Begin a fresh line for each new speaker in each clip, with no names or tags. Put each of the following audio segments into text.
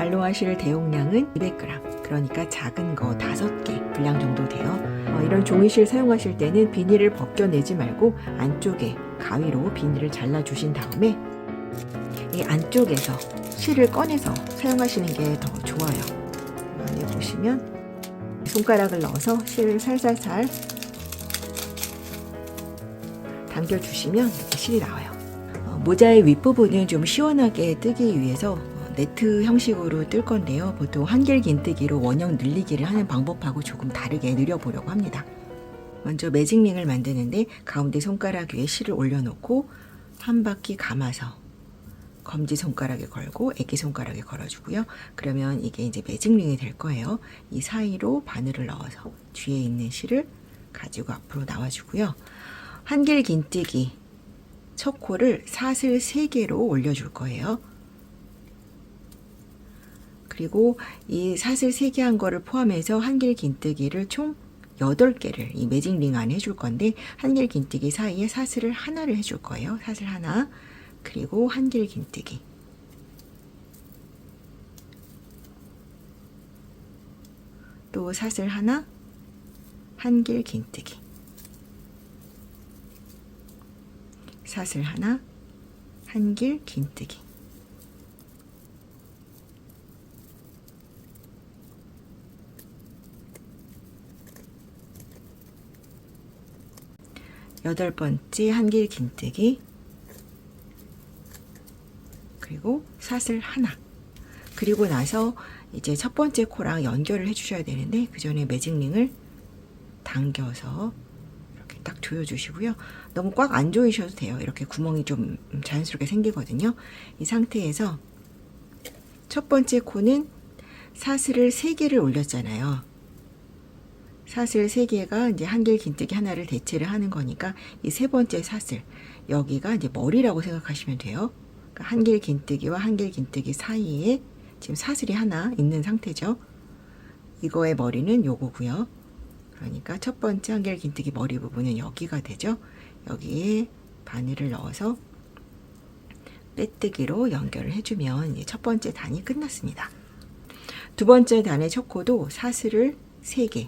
알로하 실 대용량은 200g, 그러니까 작은 거 5개 분량 정도 돼요. 이런 종이실 사용하실 때는 비닐을 벗겨내지 말고 안쪽에 가위로 비닐을 잘라주신 다음에 이 안쪽에서 실을 꺼내서 사용하시는 게 더 좋아요. 여기 보시면 손가락을 넣어서 실을 살살살 당겨주시면 이렇게 실이 나와요. 모자의 윗부분은 좀 시원하게 뜨기 위해서 네트 형식으로 뜰 건데요. 보통 한길 긴뜨기로 원형 늘리기를 하는 방법하고 조금 다르게 늘려보려고 합니다. 먼저 매직링을 만드는데 가운데 손가락 위에 실을 올려놓고 한 바퀴 감아서 검지손가락에 걸고 애기손가락에 걸어주고요. 그러면 이게 이제 매직링이 될 거예요. 이 사이로 바늘을 넣어서 뒤에 있는 실을 가지고 앞으로 나와주고요. 한길 긴뜨기 첫 코를 사슬 3개로 올려줄 거예요. 그리고 이 사슬 3개 한 거를 포함해서 한길 긴뜨기를 총 8개를 이 매직링 안에 해줄 건데 한길 긴뜨기 사이에 사슬을 하나를 해줄 거예요. 사슬 하나, 그리고 한길 긴뜨기, 또 사슬 하나, 한길 긴뜨기, 사슬 하나, 한길 긴뜨기. 여덟 번째 한길 긴뜨기, 그리고 사슬 하나. 그리고 나서 이제 첫 번째 코랑 연결을 해 주셔야 되는데 그 전에 매직링을 당겨서 이렇게 딱 조여 주시고요. 너무 꽉 안 조이셔도 돼요. 이렇게 구멍이 좀 자연스럽게 생기거든요. 이 상태에서 첫 번째 코는 사슬을 3개를 올렸잖아요. 사슬 3개가 이제 한길 긴뜨기 하나를 대체를 하는 거니까 이 세 번째 사슬, 여기가 이제 머리라고 생각하시면 돼요. 그러니까 한길 긴뜨기와 한길 긴뜨기 사이에 지금 사슬이 하나 있는 상태죠. 이거의 머리는 요거고요. 그러니까 첫 번째 한길 긴뜨기 머리 부분은 여기가 되죠. 여기에 바늘을 넣어서 빼뜨기로 연결을 해주면 이제 첫 번째 단이 끝났습니다. 두 번째 단의 첫 코도 사슬을 3개,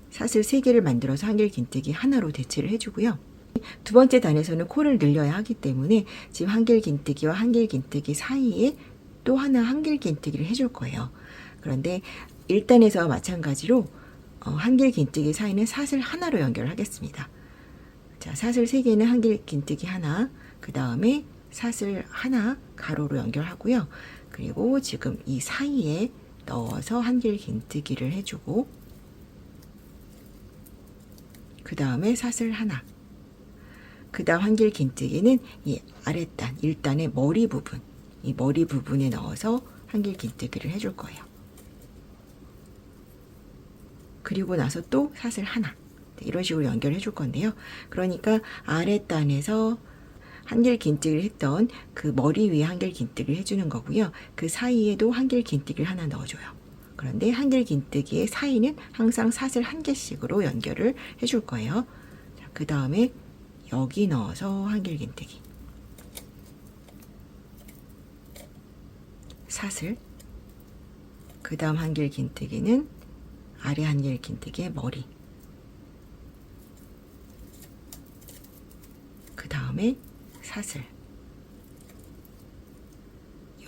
사슬 3개를 만들어서 한길 긴뜨기 하나로 대체를 해주고요. 두 번째 단에서는 코를 늘려야 하기 때문에 지금 한길 긴뜨기와 한길 긴뜨기 사이에 또 하나 한길 긴뜨기를 해줄 거예요. 그런데 1단에서와 마찬가지로 한길 긴뜨기 사이는 사슬 하나로 연결을 하겠습니다. 자, 사슬 3개는 한길 긴뜨기 하나, 그 다음에 사슬 하나 가로로 연결하고요. 그리고 지금 이 사이에 넣어서 한길 긴뜨기를 해주고, 그 다음에 사슬 하나, 그 다음 한길 긴뜨기는 이 아랫단 1단의 머리 부분, 이 머리 부분에 넣어서 한길 긴뜨기를 해줄 거예요. 그리고 나서 또 사슬 하나, 이런 식으로 연결해 줄 건데요. 그러니까 아랫단에서 한길 긴뜨기를 했던 그 머리 위에 한길 긴뜨기를 해주는 거고요. 그 사이에도 한길 긴뜨기를 하나 넣어줘요. 그런데 한길 긴뜨기의 사이는 항상 사슬 1개씩으로 연결을 해줄 거예요. 그 다음에 여기 넣어서 한길 긴뜨기, 사슬, 그 다음 한길 긴뜨기는 아래 한길 긴뜨기의 머리, 그 다음에 사슬,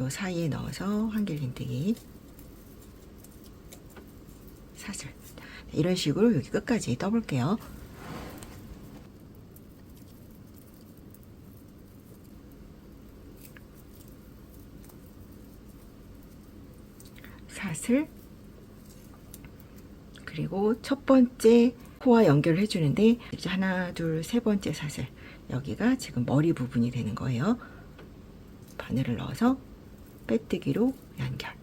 요 사이에 넣어서 한길 긴뜨기, 사슬. 이런 식으로 여기 끝까지 떠볼게요. 사슬, 그리고 첫 번째 코와 연결을 해주는데 하나, 둘, 세 번째 사슬, 여기가 지금 머리 부분이 되는 거예요. 바늘을 넣어서 빼뜨기로 연결.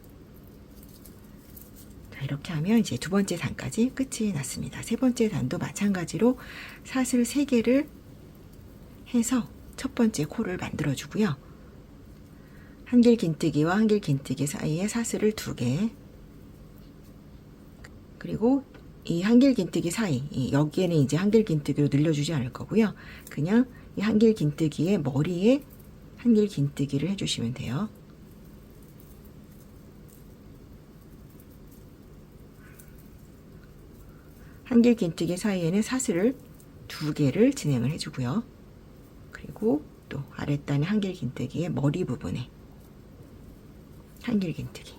자, 이렇게 하면 이제 두 번째 단까지 끝이 났습니다. 세 번째 단도 마찬가지로 사슬 3개를 해서 첫 번째 코를 만들어 주고요. 한길 긴뜨기와 한길 긴뜨기 사이에 사슬을 2개, 그리고 이 한길 긴뜨기 사이, 여기에는 이제 한길 긴뜨기로 늘려주지 않을 거고요. 그냥 이 한길 긴뜨기의 머리에 한길 긴뜨기를 해주시면 돼요. 한길긴뜨기 사이에는 사슬을 2개를 진행을 해주고요. 그리고 또 아랫단의 한길긴뜨기의 머리 부분에 한길긴뜨기,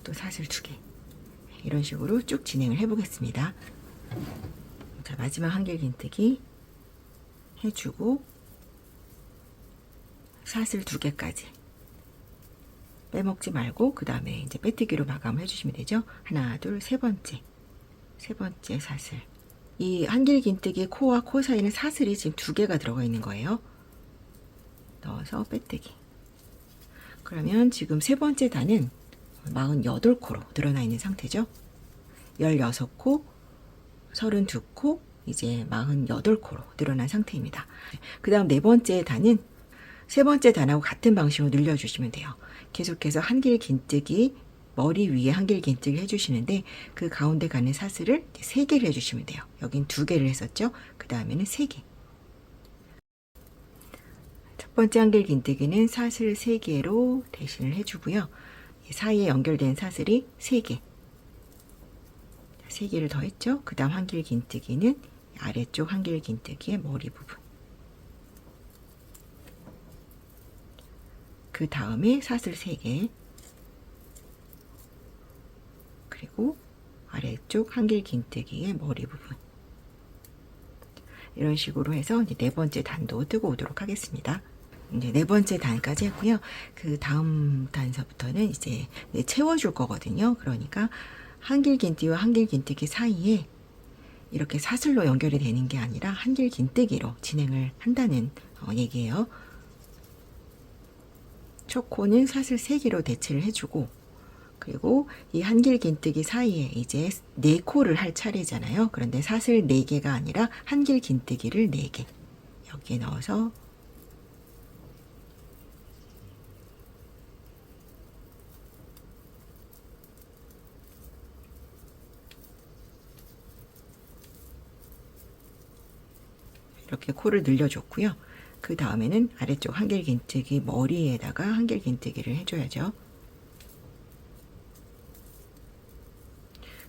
또 사슬 2개, 이런 식으로 쭉 진행을 해보겠습니다. 자, 마지막 한길긴뜨기 해주고 사슬 2개까지 빼먹지 말고 그 다음에 이제 빼뜨기로 마감을 해주시면 되죠. 하나, 둘, 세 번째 사슬. 이 한길긴뜨기 코와 코 사이는 사슬이 지금 2개가 들어가 있는 거예요. 넣어서 빼뜨기. 그러면 지금 세 번째 단은 48코로 늘어나 있는 상태죠. 16코, 32코, 이제 48코로 늘어난 상태입니다. 그 다음 네 번째 단은 세 번째 단하고 같은 방식으로 늘려주시면 돼요. 계속해서 한길긴뜨기 머리 위에 한길긴뜨기를 해주시는데 그 가운데 가는 사슬을 3개를 해주시면 돼요. 여긴 2개를 했었죠. 그 다음에는 3개. 첫 번째 한길긴뜨기는 사슬 3개로 대신을 해주고요. 사이에 연결된 사슬이 3개. 3개를 더 했죠. 그 다음 한길긴뜨기는 아래쪽 한길긴뜨기의 머리 부분. 그 다음에 사슬 3개. 그리고 아래쪽 한길긴뜨기의 머리 부분. 이런 식으로 해서 이제 네 번째 단도 뜨고 오도록 하겠습니다. 이제 네 번째 단까지 했고요. 그 다음 단서부터는 이제 채워줄 거거든요. 그러니까 한길긴뜨기와 한길긴뜨기 사이에 이렇게 사슬로 연결이 되는 게 아니라 한길긴뜨기로 진행을 한다는 얘기예요. 첫 코는 사슬 3개로 대체를 해주고, 그리고 이 한길긴뜨기 사이에 이제 4코를 할 차례잖아요. 그런데 사슬 4개가 아니라 한길긴뜨기를 4개 여기에 넣어서 이렇게 코를 늘려줬고요. 그 다음에는 아래쪽 한길긴뜨기 머리에다가 한길긴뜨기를 해줘야죠.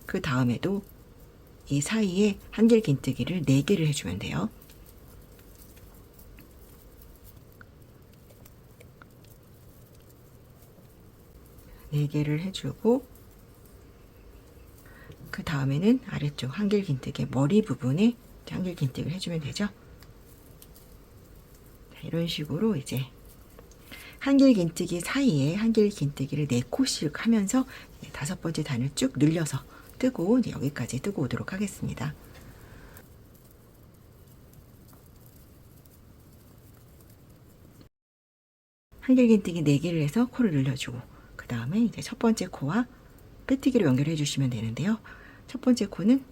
그 다음에도 이 사이에 한길긴뜨기를 4개를 해주면 돼요. 네 개를 해주고, 그 다음에는 아래쪽 한길긴뜨기 머리 부분에 한길긴뜨기를 해주면 되죠. 이런 식으로 이제 한길긴뜨기 사이에 한길긴뜨기를 4코씩 하면서 5번째 단을 쭉 늘려서 뜨고 이제 여기까지 뜨고 오도록 하겠습니다. 한길긴뜨기 4개를 해서 코를 늘려주고, 그 다음에 이제 첫 번째 코와 빼뜨기로 연결해 주시면 되는데요. 첫 번째 코는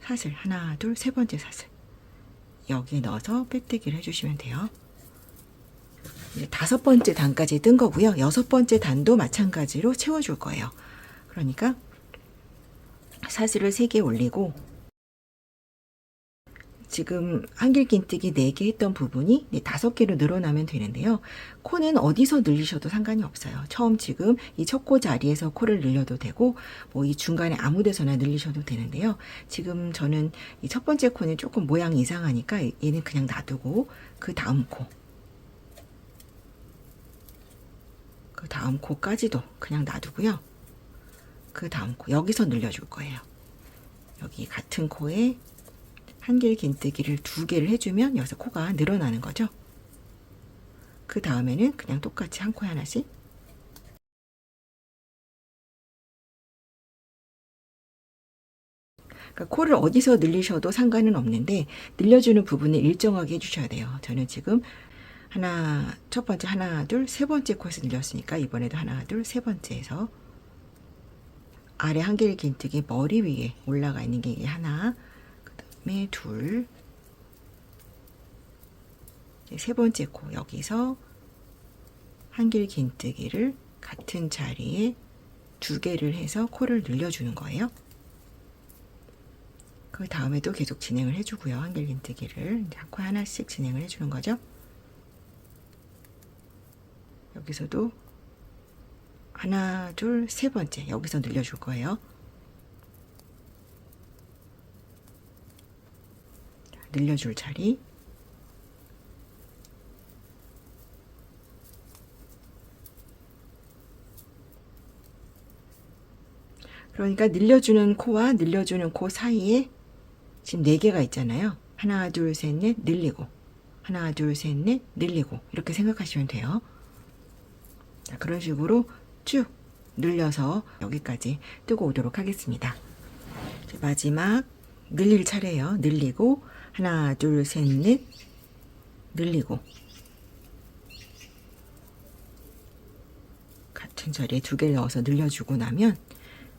사슬 하나, 둘, 세 번째 사슬 여기에 넣어서 빼뜨기를 해주시면 돼요. 이제 5번째 단까지 뜬 거고요. 6번째 단도 마찬가지로 채워줄 거예요. 그러니까 사슬을 3개 올리고, 지금 한길긴뜨기 4개 했던 부분이 5개로 늘어나면 되는데요. 코는 어디서 늘리셔도 상관이 없어요. 처음 지금 이 첫 코 자리에서 코를 늘려도 되고, 뭐 이 중간에 아무 데서나 늘리셔도 되는데요. 지금 저는 이 첫 번째 코는 조금 모양이 이상하니까 얘는 그냥 놔두고, 그 다음 코까지도 그냥 놔두고요. 그 다음 코 여기서 늘려줄 거예요. 여기 같은 코에 한길긴뜨기를 2개를 해주면 여기서 코가 늘어나는 거죠. 그 다음에는 그냥 똑같이 한 코에 하나씩, 그러니까 코를 어디서 늘리셔도 상관은 없는데 늘려주는 부분을 일정하게 해주셔야 돼요. 저는 지금 첫 번째 하나, 둘, 세 번째 코에서 늘렸으니까 이번에도 하나, 둘, 세 번째에서 아래 한길긴뜨기 머리 위에 올라가 있는 게 이게 하나, 그 다음에 둘, 세 번째 코 여기서 한길긴뜨기를 같은 자리에 2개를 해서 코를 늘려주는 거예요. 그 다음에도 계속 진행을 해주고요. 한길긴뜨기를 한 코에 하나씩 진행을 해주는 거죠. 여기서도 하나, 둘, 세 번째 여기서 늘려줄 거예요. 늘려줄 자리. 그러니까 늘려주는 코와 늘려주는 코 사이에 지금 4개가 있잖아요. 하나, 둘, 셋, 넷 늘리고, 하나, 둘, 셋, 넷 늘리고, 이렇게 생각하시면 돼요. 자, 그런 식으로 쭉 늘려서 여기까지 뜨고 오도록 하겠습니다. 마지막 늘릴 차례예요. 늘리고, 하나, 둘, 셋, 넷 늘리고, 같은 자리에 2개를 넣어서 늘려주고 나면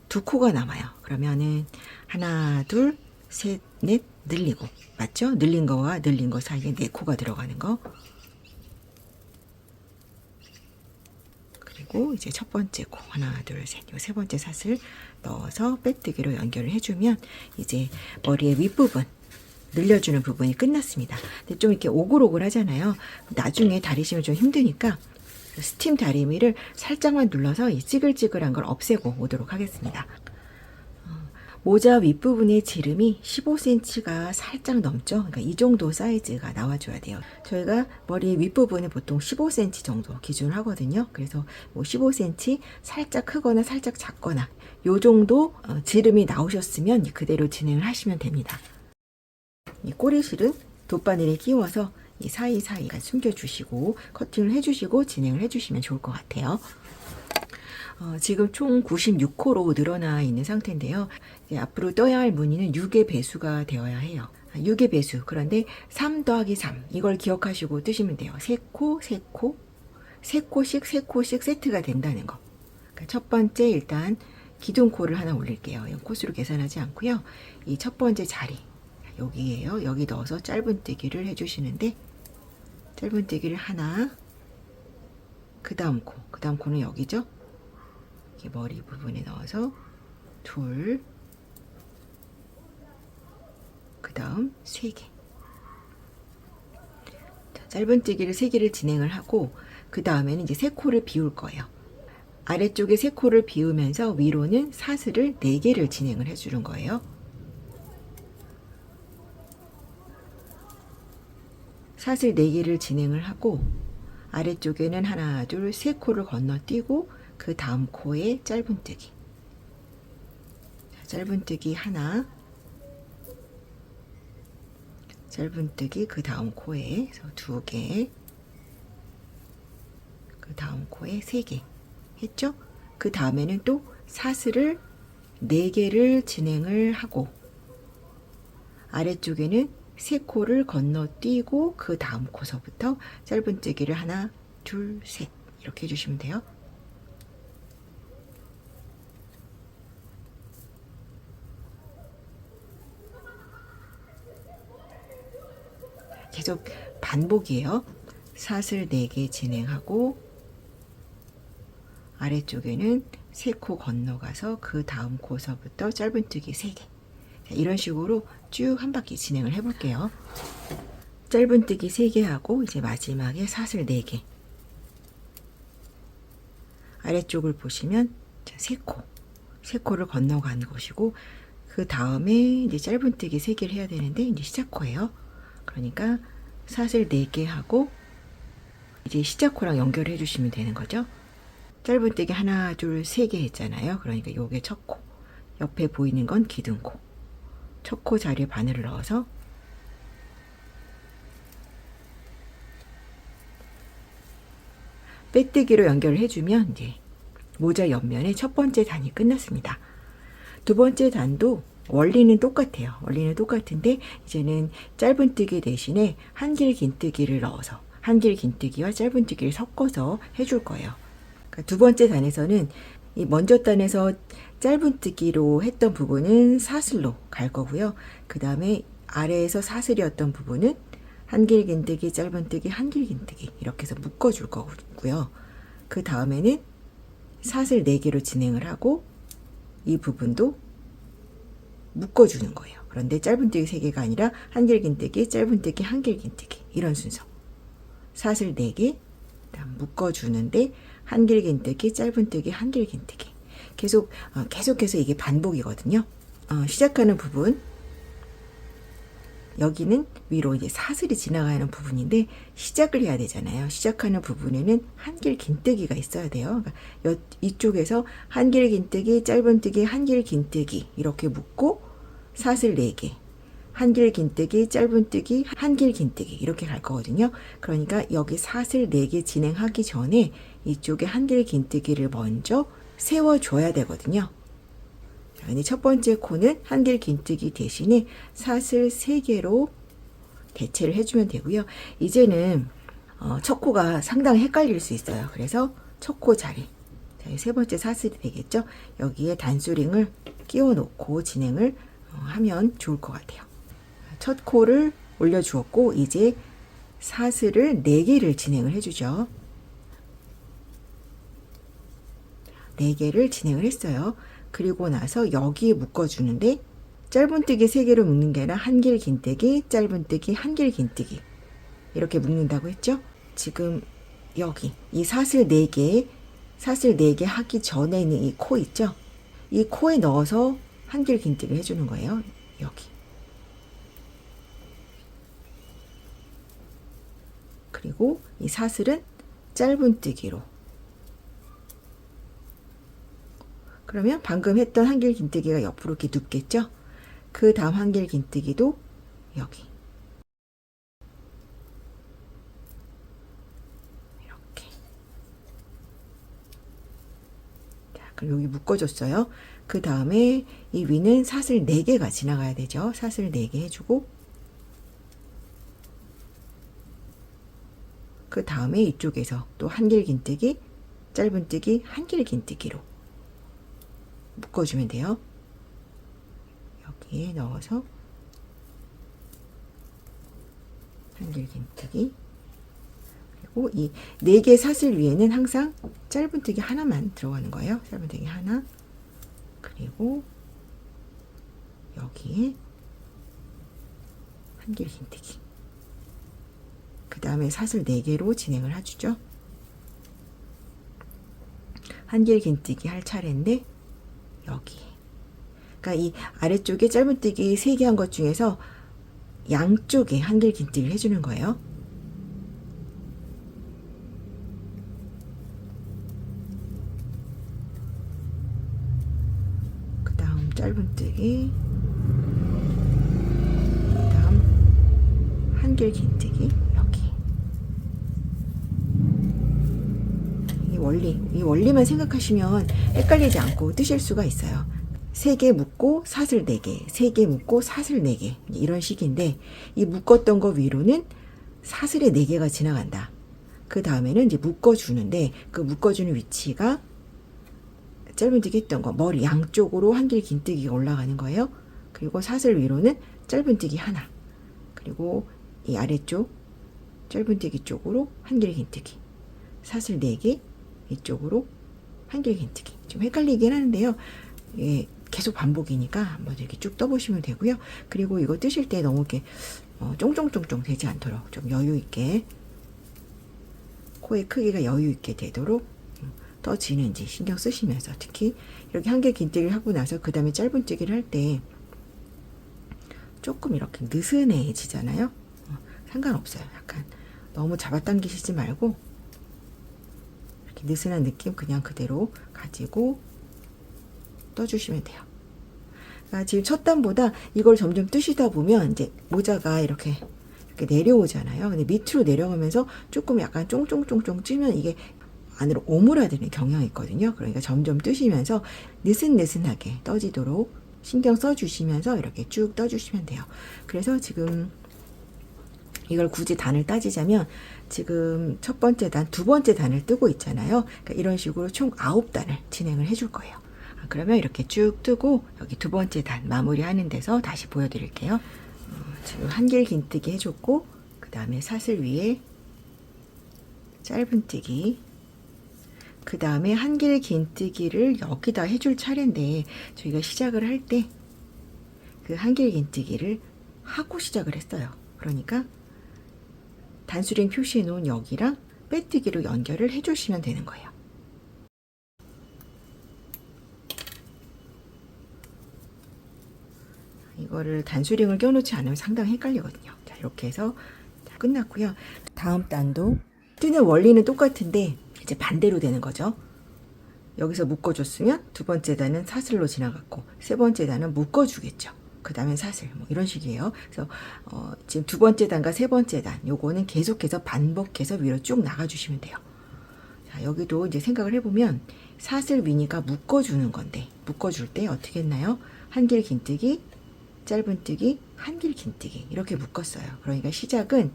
2코가 남아요. 그러면은 하나, 둘, 셋, 넷 늘리고, 맞죠? 늘린 거와 늘린 거 사이에 4코가 들어가는 거. 그리고 이제 첫 번째 코 하나, 둘, 셋, 요 세 번째 사슬 넣어서 빼뜨기로 연결을 해주면 이제 머리의 윗부분 늘려주는 부분이 끝났습니다. 근데 좀 이렇게 오글오글 하잖아요. 나중에 다리심을 좀 힘드니까 스팀 다리미를 살짝만 눌러서 이 찌글찌글한 걸 없애고 오도록 하겠습니다. 모자 윗부분의 지름이 15cm가 살짝 넘죠. 그러니까 이 정도 사이즈가 나와줘야 돼요. 저희가 머리 윗부분은 보통 15cm 정도 기준을 하거든요. 그래서 뭐 15cm 살짝 크거나 살짝 작거나 요 정도 지름이 나오셨으면 그대로 진행을 하시면 됩니다. 이 꼬리실은 돗바늘에 끼워서 이 사이사이가 숨겨주시고 커팅을 해주시고 진행을 해주시면 좋을 것 같아요. 지금 총 96호로 늘어나 있는 상태인데요. 이제 앞으로 떠야 할 무늬는 6의 배수가 되어야 해요. 6의 배수. 그런데 3 더하기 3 이걸 기억하시고 뜨시면 돼요. 3코, 3코, 3코씩 3코씩 세트가 된다는 거. 그러니까 첫 번째 일단 기둥코를 하나 올릴게요. 코수로 계산하지 않고요. 이 첫 번째 자리 여기에요. 여기 넣어서 짧은뜨기를 해주시는데 짧은뜨기를 하나, 그 다음 코는 여기죠. 이렇게 머리 부분에 넣어서 둘, 그 다음 3개. 짧은뜨기를 3개를 진행을 하고 그 다음에는 이제 3코를 비울 거예요. 아래쪽에 3코를 비우면서 위로는 사슬을 4개를 진행을 해주는 거예요. 사슬 4개를 진행을 하고 아래쪽에는 하나, 둘, 3코를 건너뛰고 그 다음 코에 짧은뜨기. 짧은뜨기 하나, 짧은뜨기 그 다음 코에 2개, 그 다음 코에 3개 했죠? 그 다음에는 또 사슬을 4개를 진행을 하고 아래쪽에는 3코를 건너뛰고 그 다음 코서부터 짧은뜨기를 하나, 둘, 셋 이렇게 해주시면 돼요. 계속 반복이에요. 사슬 4개 진행하고 아래쪽에는 3코 건너가서 그 다음 코서부터 짧은뜨기 3개. 이런 식으로 쭉 한 바퀴 진행을 해볼게요. 짧은뜨기 3개 하고 이제 마지막에 사슬 4개. 아래쪽을 보시면 3코. 3코를 건너간 것이고 그 다음에 이제 짧은뜨기 3개를 해야 되는데 이제 시작코예요. 그러니까 사슬 4개 하고 이제 시작코랑 연결해 주시면 되는 거죠. 짧은뜨기 하나, 둘, 3개 했잖아요. 그러니까 요게 첫 코. 옆에 보이는 건 기둥코. 첫 코 자리에 바늘을 넣어서 빼뜨기로 연결을 해주면 이제 모자 옆면의 첫 번째 단이 끝났습니다. 두 번째 단도 원리는 똑같아요. 원리는 똑같은데 이제는 짧은뜨기 대신에 한길 긴뜨기를 넣어서 한길 긴뜨기와 짧은뜨기를 섞어서 해줄 거예요. 그러니까 두 번째 단에서는 이 먼저 단에서 짧은뜨기로 했던 부분은 사슬로 갈 거고요. 그 다음에 아래에서 사슬이었던 부분은 한길 긴뜨기, 짧은뜨기, 한길 긴뜨기 이렇게 해서 묶어줄 거고요. 그 다음에는 사슬 4개로 진행을 하고 이 부분도 묶어주는 거예요. 그런데 짧은뜨기 3개가 아니라 한길 긴뜨기, 짧은뜨기, 한길 긴뜨기 이런 순서. 사슬 4개 묶어주는데 한길 긴뜨기, 짧은뜨기, 한길 긴뜨기 계속해서 이게 반복이거든요. 시작하는 부분 여기는 위로 이제 사슬이 지나가는 부분인데 시작을 해야 되잖아요. 시작하는 부분에는 한길 긴뜨기가 있어야 돼요. 그러니까 이쪽에서 한길 긴뜨기, 짧은뜨기, 한길 긴뜨기 이렇게 묶고 사슬 4개, 한길 긴뜨기, 짧은뜨기, 한길 긴뜨기 이렇게 갈 거거든요. 그러니까 여기 사슬 4개 진행하기 전에 이쪽에 한길 긴뜨기를 먼저 세워줘야 되거든요. 근데 첫 번째 코는 한길 긴뜨기 대신에 사슬 3개로 대체를 해주면 되고요. 이제는 첫 코가 상당히 헷갈릴 수 있어요. 그래서 첫 코 자리, 세 번째 사슬이 되겠죠. 여기에 단수링을 끼워 놓고 진행을 하면 좋을 것 같아요. 첫 코를 올려주었고 이제 사슬을 4개를 진행을 해주죠. 4개를 진행을 했어요. 그리고 나서 여기에 묶어주는데 짧은뜨기 3개로 묶는 게 아니라 한길 긴뜨기, 짧은뜨기, 한길 긴뜨기 이렇게 묶는다고 했죠. 지금 여기 이 사슬 4개 하기 전에 있는 이 코 있죠. 이 코에 넣어서 한길 긴뜨기 해주는 거예요. 여기. 그리고 이 사슬은 짧은뜨기로. 그러면 방금 했던 한길 긴뜨기가 옆으로 이렇게 눕겠죠? 그 다음 한길 긴뜨기도 여기. 이렇게. 자, 그럼 여기 묶어줬어요. 그 다음에 이 위는 사슬 4개가 지나가야 되죠. 사슬 4개 해주고, 그 다음에 이쪽에서 또 한길 긴뜨기, 짧은뜨기, 한길 긴뜨기로 묶어주면 돼요. 여기에 넣어서 한길 긴뜨기, 그리고 이 4개 사슬 위에는 항상 짧은뜨기 하나만 들어가는 거예요. 짧은뜨기 하나, 그리고 여기에 한길 긴뜨기, 그 다음에 사슬 4개로 진행을 해주죠. 한길 긴뜨기 할 차례인데 여기, 그러니까 이 아래쪽에 짧은뜨기 3개 한 것 중에서 양쪽에 한길 긴뜨기를 해주는 거예요. 그 다음 짧은뜨기, 그 다음 한길 긴뜨기. 여기 이 원리만 생각하시면 헷갈리지 않고 뜨실 수가 있어요. 3개 묶고 사슬 4개, 3개 묶고 사슬 4개 이런 식인데, 이 묶었던 거 위로는 사슬에 4개가 지나간다. 그 다음에는 이제 묶어주는데 그 묶어주는 위치가 짧은뜨기 했던 거 머리 양쪽으로 한길 긴뜨기가 올라가는 거예요. 그리고 사슬 위로는 짧은뜨기 하나, 그리고 이 아래쪽 짧은뜨기 쪽으로 한길 긴뜨기, 사슬 4개 이쪽으로 한길 긴뜨기. 좀 헷갈리긴 하는데요. 예, 계속 반복이니까 한번 이렇게 쭉 떠보시면 되고요. 그리고 이거 뜨실 때 너무 이렇게 쫑쫑쫑쫑 되지 않도록 좀 여유 있게, 코의 크기가 여유 있게 되도록 떠지는지 신경 쓰시면서, 특히 이렇게 한길 긴뜨기를 하고 나서 그 다음에 짧은뜨기를 할 때 조금 이렇게 느슨해지잖아요. 상관없어요. 약간 너무 잡아당기시지 말고 이렇게 느슨한 느낌 그냥 그대로 가지고 떠주시면 돼요. 그러니까 지금 첫 단보다 이걸 점점 뜨시다 보면 이제 모자가 이렇게 내려오잖아요. 근데 밑으로 내려가면서 조금 약간 쫑쫑쫑쫑 찌면 이게 안으로 오므라드는 경향이 있거든요. 그러니까 점점 뜨시면서 느슨느슨하게 떠지도록 신경 써주시면서 이렇게 쭉 떠주시면 돼요. 그래서 지금 이걸 굳이 단을 따지자면 지금 첫 번째 단, 두 번째 단을 뜨고 있잖아요. 그러니까 이런 식으로 총 9단을 진행을 해줄 거예요. 그러면 이렇게 쭉 뜨고 여기 두 번째 단 마무리하는 데서 다시 보여드릴게요. 지금 한길 긴뜨기 해줬고, 그 다음에 사슬 위에 짧은뜨기, 그 다음에 한길 긴뜨기를 여기다 해줄 차례인데 저희가 시작을 할 때 그 한길 긴뜨기를 하고 시작을 했어요. 그러니까 단수링 표시해 놓은 여기랑 빼뜨기로 연결을 해주시면 되는 거예요. 이거를 단수링을 껴놓지 않으면 상당히 헷갈리거든요. 자, 이렇게 해서 끝났고요. 다음 단도 뜨는 원리는 똑같은데 이제 반대로 되는 거죠. 여기서 묶어줬으면 두 번째 단은 사슬로 지나갔고 세 번째 단은 묶어주겠죠. 그 다음엔 사슬, 뭐 이런 식이에요. 그래서 지금 두 번째 단과 세 번째 단 요거는 계속해서 반복해서 위로 쭉 나가주시면 돼요. 자, 여기도 이제 생각을 해보면 사슬 위니까 묶어주는 건데 묶어줄 때 어떻게 했나요? 한길 긴뜨기, 짧은뜨기, 한길 긴뜨기 이렇게 묶었어요. 그러니까 시작은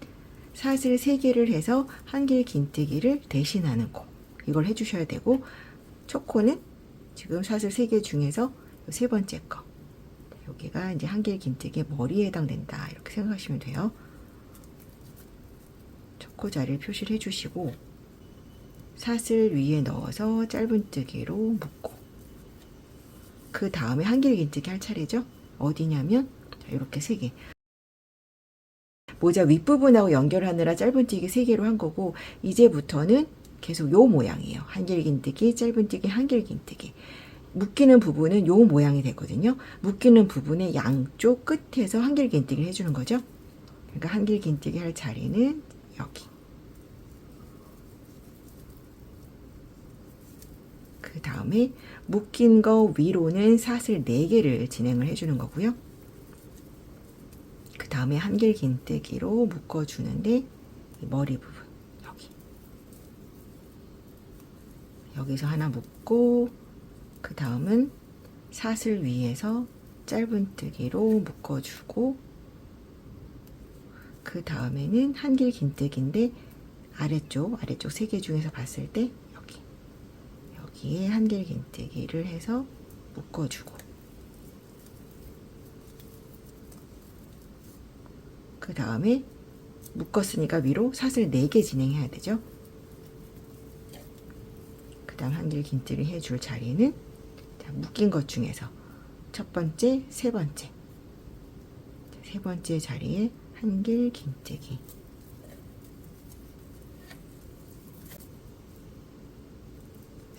사슬 3개를 해서 한길 긴뜨기를 대신하는 코 이걸 해주셔야 되고 첫 코는 지금 사슬 3개 중에서 세 번째 거 여기가 이제 한길 긴뜨기의 머리에 해당된다 이렇게 생각하시면 돼요. 첫 코 자리를 표시를 해주시고 사슬 위에 넣어서 짧은뜨기로 묶고 그 다음에 한길 긴뜨기 할 차례죠. 어디냐면 이렇게 3개 모자 윗부분하고 연결하느라 짧은뜨기 3개로 한 거고 이제부터는 계속 요 모양이에요. 한길 긴뜨기, 짧은뜨기, 한길 긴뜨기. 묶이는 부분은 요 모양이 되거든요. 묶이는 부분의 양쪽 끝에서 한길 긴뜨기를 해주는 거죠. 그러니까 한길 긴뜨기 할 자리는 여기. 그 다음에 묶인 거 위로는 사슬 4개를 진행을 해주는 거고요. 그 다음에 한길 긴뜨기로 묶어주는데 머리 부분 여기서 하나 묶고 그 다음은 사슬 위에서 짧은뜨기로 묶어주고 그 다음에는 한길 긴뜨기인데 아래쪽 3개 중에서 봤을 때 여기에 한길 긴뜨기를 해서 묶어주고 그 다음에 묶었으니까 위로 사슬 4개 진행해야 되죠. 그 다음 한길 긴뜨기 해줄 자리는 자, 묶인 것 중에서 첫 번째, 세 번째 자리에 한길 긴뜨기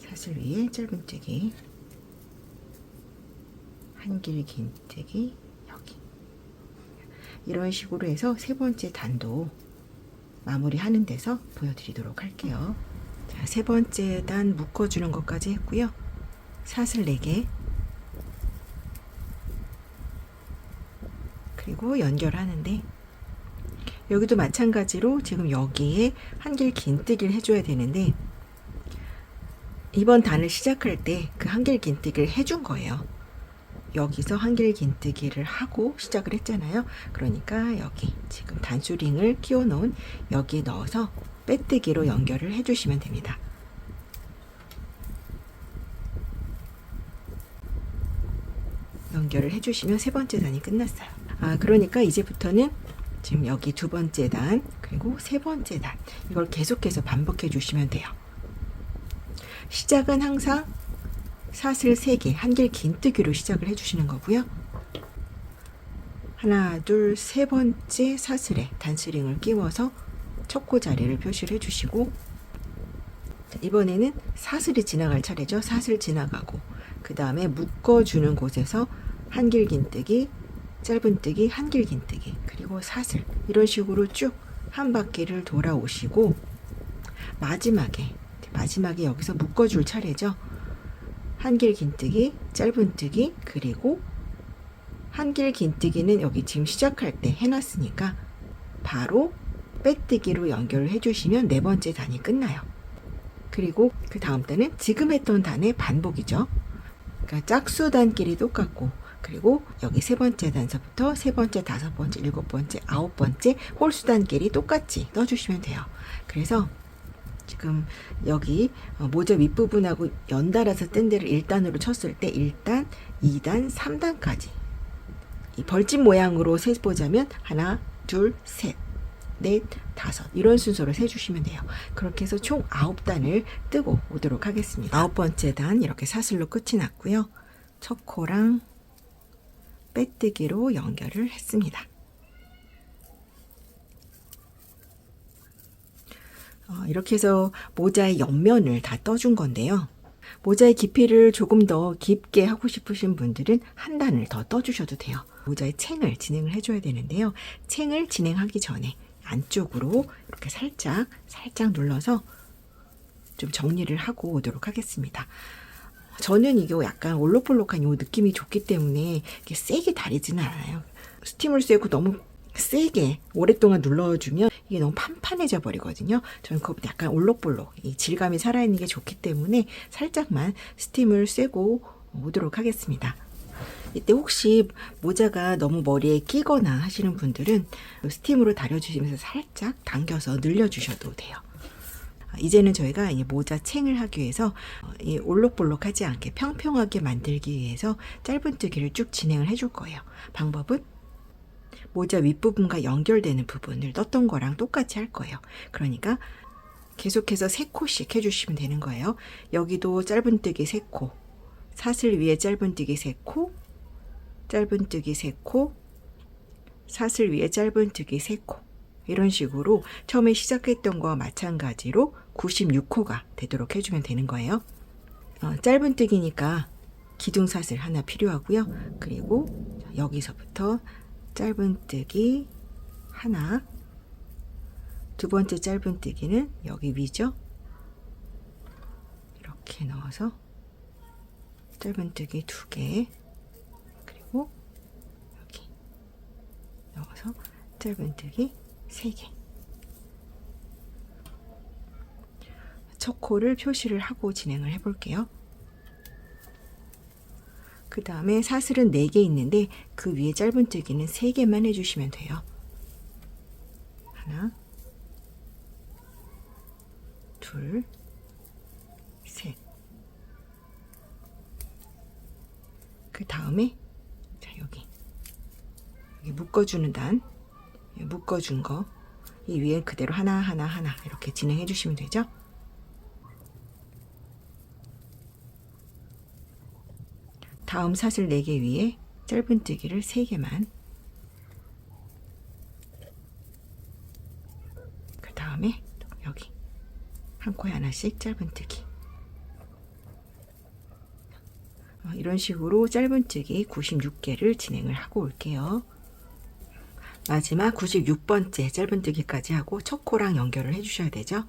사슬 위에 짧은뜨기 한길 긴뜨기 여기 이런 식으로 해서 세 번째 단도 마무리하는 데서 보여드리도록 할게요. 자, 세 번째 단 묶어주는 것까지 했고요. 사슬 4개 그리고 연결하는데 여기도 마찬가지로 지금 여기에 한길 긴뜨기를 해줘야 되는데 이번 단을 시작할 때 그 한길 긴뜨기를 해준 거예요. 여기서 한길 긴뜨기를 하고 시작을 했잖아요. 그러니까 여기 지금 단수링을 끼워 놓은 여기에 넣어서 빼뜨기로 연결을 해주시면 됩니다. 연결을 해주시면 세 번째 단이 끝났어요. 그러니까 이제부터는 지금 여기 두 번째 단 그리고 세 번째 단 이걸 계속해서 반복해 주시면 돼요. 시작은 항상 사슬 3개 한길 긴뜨기로 시작을 해주시는 거고요. 하나, 둘, 세 번째 사슬에 단스링을 끼워서 첫 코 자리를 표시를 해주시고 이번에는 사슬이 지나갈 차례죠. 사슬 지나가고 그 다음에 묶어주는 곳에서 한길 긴뜨기, 짧은뜨기, 한길 긴뜨기 그리고 사슬 이런 식으로 쭉 한 바퀴를 돌아오시고 마지막에 여기서 묶어줄 차례죠. 한길 긴뜨기, 짧은뜨기 그리고 한길 긴뜨기는 여기 지금 시작할 때 해놨으니까 바로 빼뜨기로 연결을 해주시면 네 번째 단이 끝나요. 그리고 그 다음 단은 지금 했던 단의 반복이죠. 그러니까 짝수 단끼리 똑같고 그리고 여기 세 번째 단서부터 세 번째, 다섯 번째, 일곱 번째, 아홉 번째 홀수 단끼리 똑같이 넣어주시면 돼요. 그래서 지금 여기 모자 윗부분하고 연달아서 뜬 데를 1단으로 쳤을 때 1단, 2단, 3단까지 이 벌집 모양으로 세보자면 하나, 둘, 셋, 넷, 다섯 이런 순서로 세주시면 돼요. 그렇게 해서 총 9단을 뜨고 오도록 하겠습니다. 9번째 단 이렇게 사슬로 끝이 났고요. 첫 코랑 빼뜨기로 연결을 했습니다. 이렇게 해서 모자의 옆면을 다 떠준 건데요. 모자의 깊이를 조금 더 깊게 하고 싶으신 분들은 한 단을 더 떠주셔도 돼요. 모자의 챙을 진행을 해줘야 되는데요. 챙을 진행하기 전에 안쪽으로 이렇게 살짝 눌러서 좀 정리를 하고 오도록 하겠습니다. 저는 이게 약간 올록볼록한 이 느낌이 좋기 때문에 이렇게 세게 다리지는 않아요. 스팀을 쐬고 너무 세게 오랫동안 눌러주면 이게 너무 판판해져 버리거든요. 저는 그것보다 약간 올록볼록 이 질감이 살아있는 게 좋기 때문에 살짝만 스팀을 쐬고 오도록 하겠습니다. 이때 혹시 모자가 너무 머리에 끼거나 하시는 분들은 스팀으로 다려주시면서 살짝 당겨서 늘려주셔도 돼요. 이제는 저희가 이 모자 챙을 하기 위해서 이 올록볼록하지 않게 평평하게 만들기 위해서 짧은뜨기를 쭉 진행을 해줄 거예요. 방법은 모자 윗부분과 연결되는 부분을 떴던 거랑 똑같이 할 거예요. 그러니까 계속해서 3코씩 해주시면 되는 거예요. 여기도 짧은뜨기 3코, 사슬 위에 짧은뜨기 3코, 짧은뜨기 3코, 사슬 위에 짧은뜨기 3코. 이런 식으로 처음에 시작했던 거와 마찬가지로 96호가 되도록 해주면 되는 거예요. 짧은뜨기니까 기둥사슬 하나 필요하고요. 그리고 여기서부터 짧은뜨기 하나, 두 번째 짧은뜨기는 여기 위죠. 이렇게 넣어서 짧은뜨기 2개, 그리고 여기 넣어서 짧은뜨기 3개. 첫 코를 표시를 하고 진행을 해 볼게요. 그 다음에 사슬은 4개 있는데 그 위에 짧은뜨기는 3개만 해주시면 돼요. 하나, 둘, 셋. 그 다음에 자 여기 묶어주는 단, 묶어준 거 이 위에 그대로 하나 이렇게 진행해 주시면 되죠. 다음 사슬 4개 위에 짧은뜨기를 3개만, 그 다음에 여기 한 코에 하나씩 짧은뜨기. 이런 식으로 짧은뜨기 96개를 진행을 하고 올게요. 마지막 96번째 짧은뜨기까지 하고 첫 코랑 연결을 해주셔야 되죠.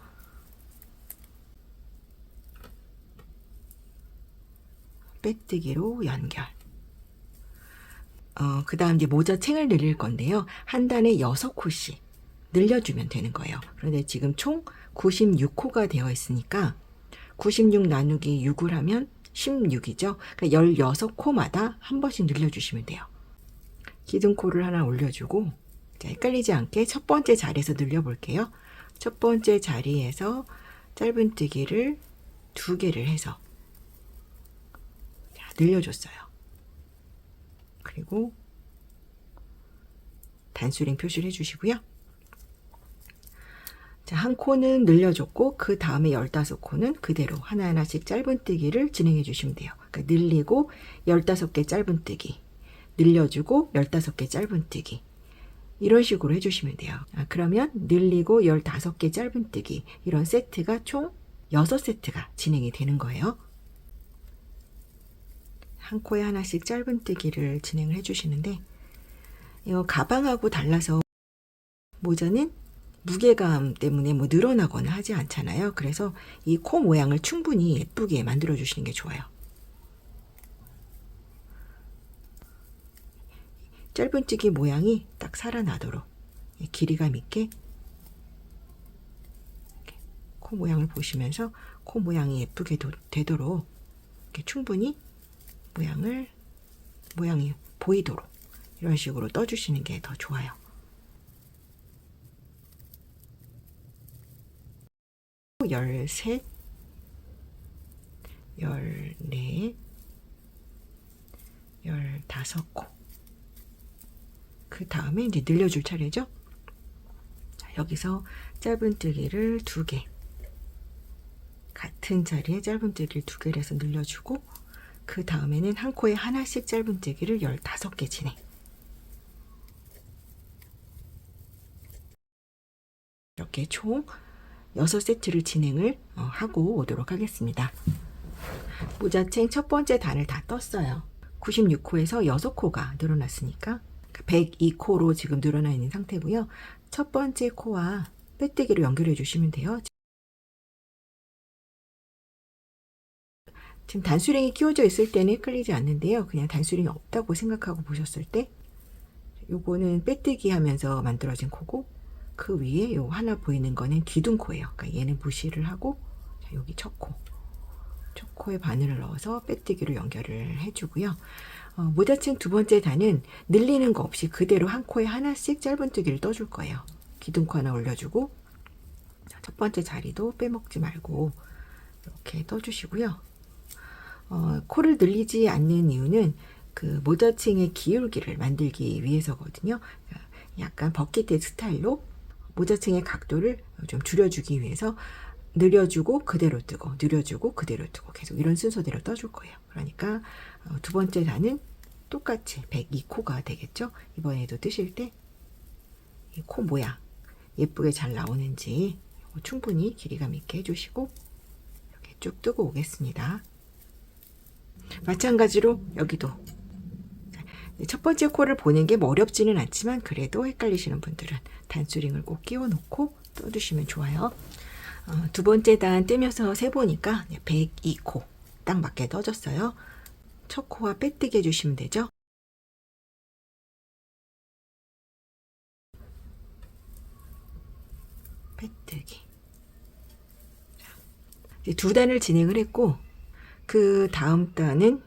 빼뜨기로 연결. 그 다음 이제 모자 챙을 늘릴 건데요. 한 단에 6코씩 늘려주면 되는 거예요. 그런데 지금 총 96코가 되어 있으니까 96 나누기 6을 하면 16이죠. 그러니까 16코마다 한 번씩 늘려주시면 돼요. 기둥코를 하나 올려주고, 자, 헷갈리지 않게 첫 번째 자리에서 늘려볼게요. 첫 번째 자리에서 짧은뜨기를 2개를 해서 자, 늘려줬어요. 그리고 단수링 표시를 해주시고요. 자, 한 코는 늘려줬고 그 다음에 15코는 그대로 하나하나씩 짧은뜨기를 진행해 주시면 돼요. 그러니까 늘리고 15개 짧은뜨기, 늘려주고 15개 짧은뜨기, 이런 식으로 해주시면 돼요. 그러면 늘리고 15개 짧은뜨기, 이런 세트가 총 6세트가 진행이 되는 거예요. 한 코에 하나씩 짧은뜨기를 진행을 해주시는데, 이거 가방하고 달라서 모자는 무게감 때문에 뭐 늘어나거나 하지 않잖아요. 그래서 이 코 모양을 충분히 예쁘게 만들어 주시는 게 좋아요. 짧은뜨기 모양이 딱 살아나도록 길이감 있게 코 모양을 보시면서 코 모양이 예쁘게 되도록 이렇게 충분히 모양이 보이도록 이런 식으로 떠주시는 게 더 좋아요. 13, 14, 15코. 그 다음에 이제 늘려줄 차례죠. 자, 여기서 짧은뜨기를 2개, 같은 자리에 짧은뜨기를 2개를 해서 늘려주고, 그 다음에는 한 코에 하나씩 짧은뜨기를 15개 진행. 이렇게 총 6세트를 진행을 하고 오도록 하겠습니다. 모자챙 첫 번째 단을 다 떴어요. 96코에서 6코가 늘어났으니까 102코로 지금 늘어나 있는 상태고요. 첫 번째 코와 빼뜨기로 연결해 주시면 돼요. 지금 단수령이 끼워져 있을 때는 헷갈리지 않는데요. 그냥 단수령이 없다고 생각하고 보셨을 때 요거는 빼뜨기 하면서 만들어진 코고, 그 위에 요 하나 보이는 거는 기둥코예요. 그러니까 얘는 무시를 하고, 자, 여기 첫 코에 바늘을 넣어서 빼뜨기로 연결을 해주고요. 모자층 두 번째 단은 늘리는 거 없이 그대로 한 코에 하나씩 짧은뜨기를 떠줄 거예요. 기둥코 하나 올려주고, 첫 번째 자리도 빼먹지 말고 이렇게 떠주시고요. 코를 늘리지 않는 이유는 그 모자층의 기울기를 만들기 위해서거든요. 약간 버킷헤드 스타일로 모자층의 각도를 좀 줄여주기 위해서 늘려주고 그대로 뜨고, 늘려주고 그대로 뜨고, 계속 이런 순서대로 떠줄 거예요. 그러니까 두 번째 단은 똑같이 102코가 되겠죠. 이번에도 뜨실 때 이 코 모양 예쁘게 잘 나오는지 충분히 길이감 있게 해주시고 이렇게 쭉 뜨고 오겠습니다. 마찬가지로 여기도 첫 번째 코를 보는 게 뭐 어렵지는 않지만, 그래도 헷갈리시는 분들은 단수링을 꼭 끼워 놓고 떠주시면 좋아요. 두 번째 단 뜨면서 세보니까 102코 딱 맞게 떠졌어요. 첫 코와 빼뜨기 해주시면 되죠. 빼뜨기. 이제 두 단을 진행을 했고, 그 다음 단은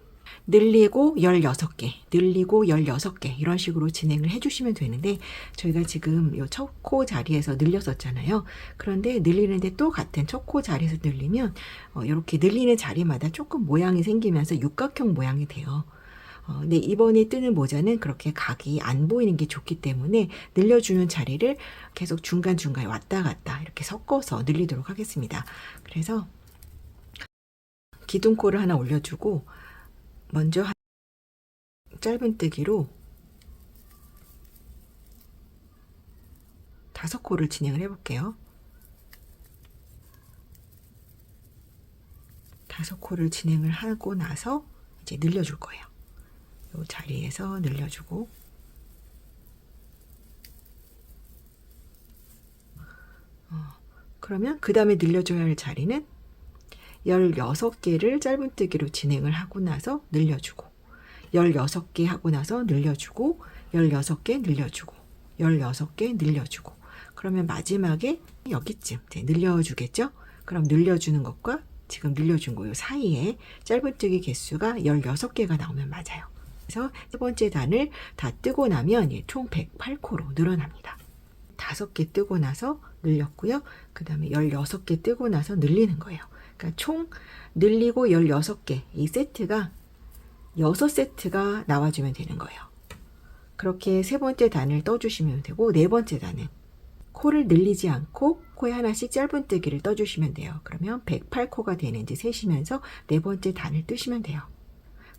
늘리고 16개, 늘리고 16개 이런 식으로 진행을 해주시면 되는데, 저희가 지금 이 첫 코 자리에서 늘렸었잖아요. 그런데 늘리는데 또 같은 첫 코 자리에서 늘리면 이렇게 늘리는 자리마다 조금 모양이 생기면서 육각형 모양이 돼요. 근데 이번에 뜨는 모자는 그렇게 각이 안 보이는 게 좋기 때문에 늘려주는 자리를 계속 중간중간에 왔다 갔다 이렇게 섞어서 늘리도록 하겠습니다. 그래서 기둥코를 하나 올려주고, 먼저 짧은뜨기로 5코를 진행을 해볼게요. 5코를 진행을 하고 나서 이제 늘려줄 거예요. 이 자리에서 늘려주고, 그러면 그 다음에 늘려줘야 할 자리는 16개를 짧은뜨기로 진행을 하고 나서 늘려주고, 16개 하고 나서 늘려주고, 16개 늘려주고, 16개 늘려주고, 그러면 마지막에 여기쯤 늘려주겠죠? 그럼 늘려주는 것과 지금 늘려준 거 사이에 짧은뜨기 개수가 16개가 나오면 맞아요. 그래서 세 번째 단을 다 뜨고 나면 총 108코로 늘어납니다. 5개 뜨고 나서 늘렸고요. 그 다음에 16개 뜨고 나서 늘리는 거예요. 그러니까 총 늘리고 16개, 이 세트가 6세트가 나와주면 되는 거예요. 그렇게 세 번째 단을 떠주시면 되고, 네 번째 단은 코를 늘리지 않고 코에 하나씩 짧은뜨기를 떠주시면 돼요. 그러면 108코가 되는지 세시면서 네 번째 단을 뜨시면 돼요.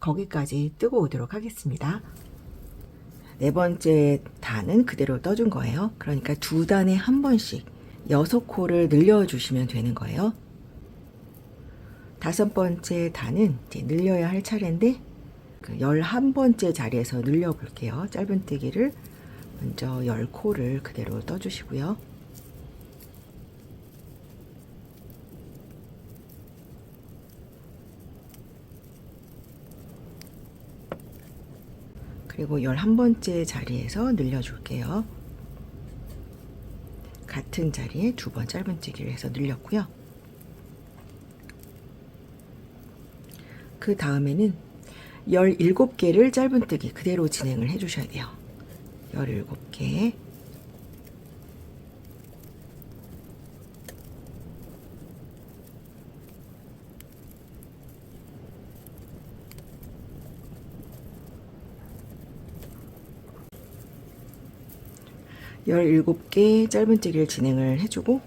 거기까지 뜨고 오도록 하겠습니다. 네 번째 단은 그대로 떠준 거예요. 그러니까 두 단에 한 번씩 6코를 늘려주시면 되는 거예요. 5번째 단은 이제 늘려야 할 차례인데, 그 11번째 자리에서 늘려 볼게요. 짧은뜨기를 먼저 10코를 그대로 떠주시고요. 그리고 11번째 자리에서 늘려줄게요. 같은 자리에 두 번 짧은뜨기를 해서 늘렸고요. 그 다음에는 17개를 짧은뜨기 그대로 진행을 해주셔야 돼요. 17개. 열일곱 개 짧은뜨기를 진행을 해주고,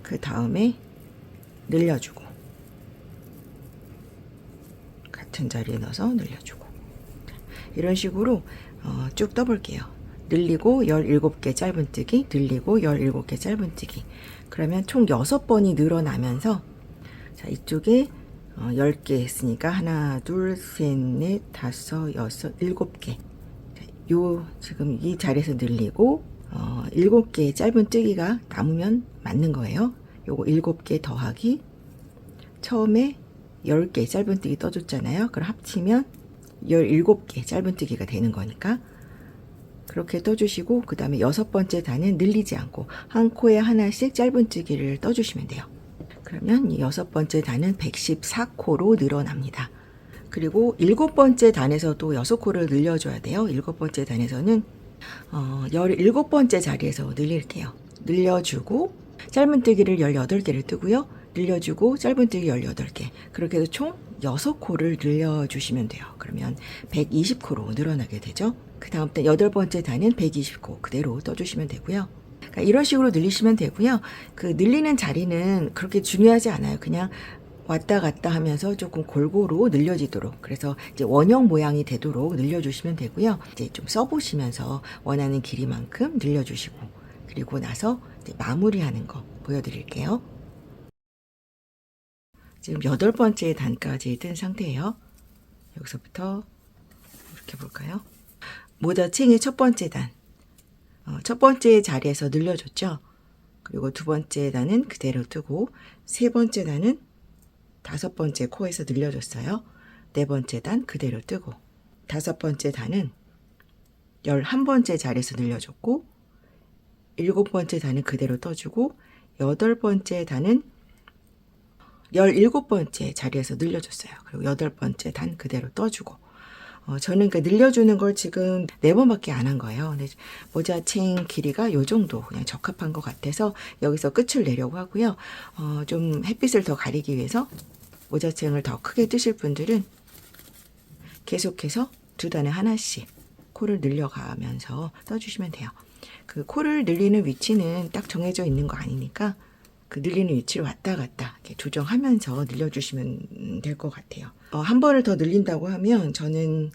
그 다음에 늘려주고, 같은 자리에 넣어서 늘려주고, 이런 식으로 쭉 떠볼게요. 늘리고 17개 짧은뜨기, 늘리고 17개 짧은뜨기. 그러면 총 6번이 늘어나면서, 자, 이쪽에 10개 했으니까 하나, 둘, 셋, 넷, 다섯, 여섯, 7개. 요 지금 이 자리에서 늘리고 7개의 짧은뜨기가 남으면 맞는 거예요. 요거 7개 더하기 처음에 10개 짧은뜨기 떠줬잖아요. 그럼 합치면 17개 짧은뜨기가 되는 거니까 그렇게 떠주시고, 그 다음에 6번째 단은 늘리지 않고 한 코에 하나씩 짧은뜨기를 떠주시면 돼요. 그러면 이 6번째 단은 114코로 늘어납니다. 그리고 7번째 단에서도 6코를 늘려줘야 돼요. 7번째 단에서는 17번째 자리에서 늘릴게요. 늘려주고 짧은뜨기를 18개를 뜨고요. 늘려주고 짧은뜨기 18개. 그렇게 해서 총 6코를 늘려주시면 돼요. 그러면 120코로 늘어나게 되죠. 그 다음 때 8번째 단은 120코 그대로 떠주시면 되고요. 그러니까 이런 식으로 늘리시면 되고요. 그 늘리는 자리는 그렇게 중요하지 않아요. 그냥 왔다 갔다 하면서 조금 골고루 늘려지도록, 그래서 이제 원형 모양이 되도록 늘려주시면 되고요. 이제 좀 써보시면서 원하는 길이만큼 늘려주시고, 그리고 나서 이제 마무리하는 거 보여드릴게요. 지금 8번째 단까지 뜬 상태예요. 여기서부터 이렇게 볼까요? 모자챙이 첫 번째 단, 첫 번째 자리에서 늘려줬죠. 그리고 두 번째 단은 그대로 뜨고, 세 번째 단은 5번째 코에서 늘려줬어요. 네 번째 단 그대로 뜨고, 5번째 단은 11번째 자리에서 늘려줬고, 7번째 단은 그대로 떠주고, 8번째 단은 17번째 자리에서 늘려줬어요. 그리고 8번째 단 그대로 떠주고, 저는 그 늘려주는 걸 지금 4번밖에 안 한 거예요. 근데 모자챙 길이가 요 정도 그냥 적합한 것 같아서 여기서 끝을 내려고 하고요. 좀 햇빛을 더 가리기 위해서 모자챙을 더 크게 뜨실 분들은 계속해서 두 단에 하나씩 코를 늘려가면서 떠주시면 돼요. 그 코를 늘리는 위치는 딱 정해져 있는 거 아니니까 그 늘리는 위치를 왔다 갔다 이렇게 조정하면서 늘려주시면 될 것 같아요. 한 번을 더 늘린다고 하면 저는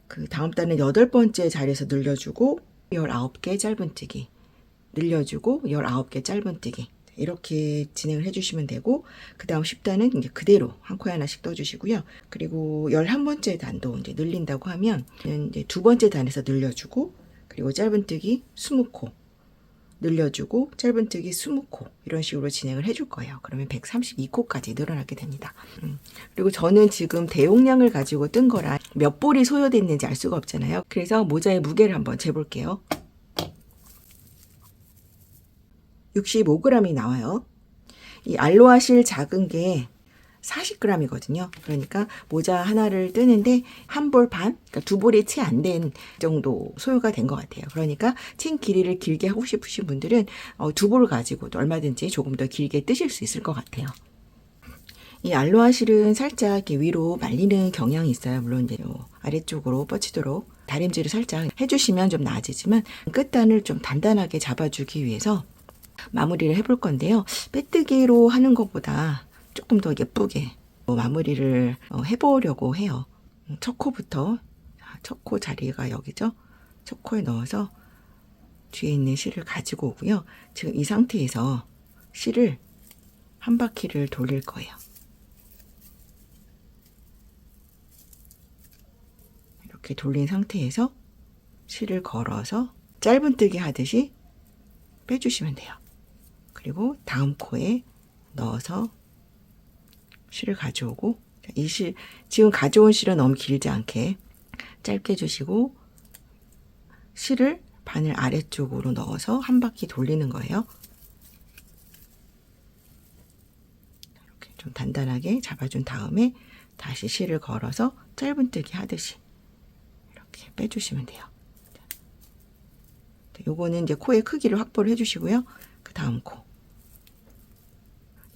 그 다음 단은 8번째 자리에서 늘려주고 19개 짧은뜨기, 늘려주고 19개 짧은뜨기, 이렇게 진행을 해주시면 되고, 그 다음 10단은 이제 그대로 한 코에 하나씩 떠주시고요. 그리고 11번째 단도 이제 늘린다고 하면 이제 두 번째 단에서 늘려주고, 그리고 짧은뜨기 20코, 늘려주고 짧은뜨기 20코, 이런 식으로 진행을 해줄 거예요. 그러면 132코까지 늘어나게 됩니다. 그리고 저는 지금 대용량을 가지고 뜬 거라 몇 볼이 소요됐는지 알 수가 없잖아요. 그래서 모자의 무게를 한번 재볼게요. 65g이 나와요. 이 알로하 실 작은 게 40g이거든요. 그러니까 모자 하나를 뜨는데 한 볼 반, 그러니까 두 볼이 채 안 된 정도 소요가 된 것 같아요. 그러니까 친 길이를 길게 하고 싶으신 분들은 두 볼 가지고도 얼마든지 조금 더 길게 뜨실 수 있을 것 같아요. 이 알로하 실은 살짝 이렇게 위로 말리는 경향이 있어요. 물론 이제 아래쪽으로 뻗치도록 다림질을 살짝 해주시면 좀 나아지지만, 끝단을 좀 단단하게 잡아주기 위해서 마무리를 해볼 건데요. 빼뜨기로 하는 것보다 조금 더 예쁘게 마무리를 해보려고 해요. 첫 코부터, 첫 코 자리가 여기죠. 첫 코에 넣어서 뒤에 있는 실을 가지고 오고요. 지금 이 상태에서 실을 한 바퀴를 돌릴 거예요. 이렇게 돌린 상태에서 실을 걸어서 짧은뜨기 하듯이 빼주시면 돼요. 그리고 다음 코에 넣어서 실을 가져오고, 이 실, 지금 가져온 실은 너무 길지 않게 짧게 주시고, 실을 바늘 아래쪽으로 넣어서 한 바퀴 돌리는 거예요. 이렇게 좀 단단하게 잡아준 다음에 다시 실을 걸어서 짧은뜨기 하듯이 이렇게 빼주시면 돼요. 요거는 이제 코의 크기를 확보를 해주시고요. 그 다음 코,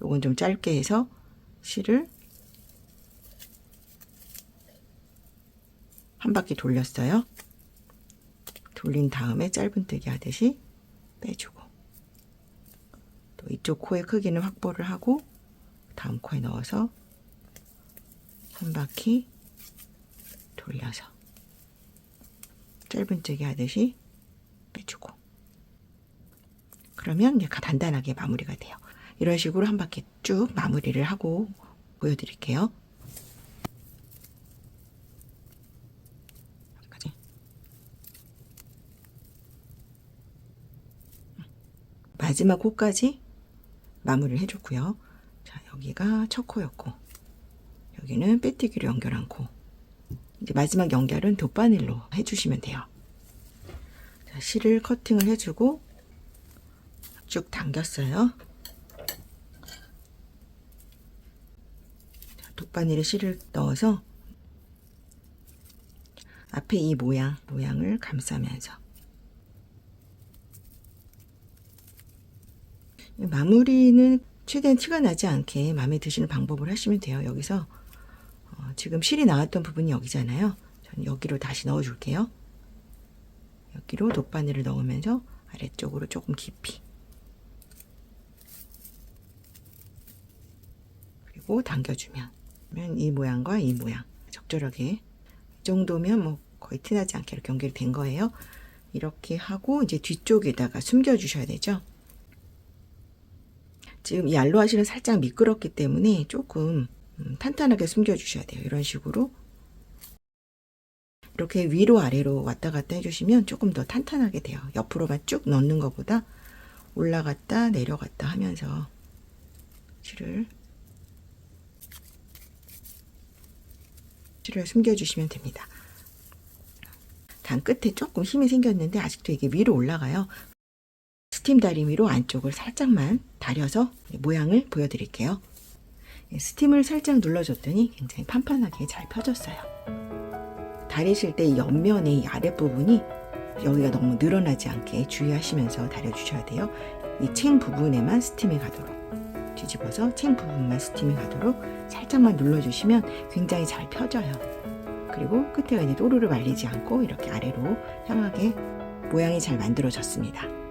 요건 좀 짧게 해서 실을 한 바퀴 돌렸어요. 돌린 다음에 짧은뜨기 하듯이 빼주고, 또 이쪽 코의 크기는 확보를 하고 다음 코에 넣어서 한 바퀴 돌려서 짧은뜨기 하듯이 빼주고, 그러면 이제 단단하게 마무리가 돼요. 이런 식으로 한 바퀴 쭉 마무리를 하고 보여드릴게요. 마지막 코까지 마무리를 해줬고요. 자, 여기가 첫 코였고 여기는 빼뜨기로 연결한 코. 이제 마지막 연결은 돗바늘로 해주시면 돼요. 자, 실을 커팅을 해주고 쭉 당겼어요. 자, 돗바늘에 실을 넣어서 앞에 이 모양을 감싸면서 마무리는 최대한 티가 나지 않게 마음에 드시는 방법을 하시면 돼요. 여기서 지금 실이 나왔던 부분이 여기잖아요. 저는 여기로 다시 넣어줄게요. 여기로 돗바늘을 넣으면서 아래쪽으로 조금 깊이, 그리고 당겨주면 이 모양과 이 모양 적절하게, 이 정도면 뭐 거의 티나지 않게 이렇게 연결이 된 거예요. 이렇게 하고 이제 뒤쪽에다가 숨겨 주셔야 되죠. 지금 이 알로하 실은 살짝 미끄럽기 때문에 조금 탄탄하게 숨겨 주셔야 돼요. 이런 식으로 이렇게 위로 아래로 왔다 갔다 해주시면 조금 더 탄탄하게 돼요. 옆으로만 쭉 넣는 것보다 올라갔다 내려갔다 하면서 실을 숨겨주시면 됩니다. 단 끝에 조금 힘이 생겼는데 아직도 이게 위로 올라가요. 스팀 다리미로 안쪽을 살짝만 다려서 모양을 보여드릴게요. 스팀을 살짝 눌러줬더니 굉장히 판판하게 잘 펴졌어요. 다리실 때 옆면의 이 아랫부분이 여기가 너무 늘어나지 않게 주의하시면서 다려주셔야 돼요. 이 챙 부분에만 스팀이 가도록, 뒤집어서 챙 부분만 스팀이 가도록 살짝만 눌러주시면 굉장히 잘 펴져요. 그리고 끝에가 이제 또르르 말리지 않고 이렇게 아래로 향하게 모양이 잘 만들어졌습니다.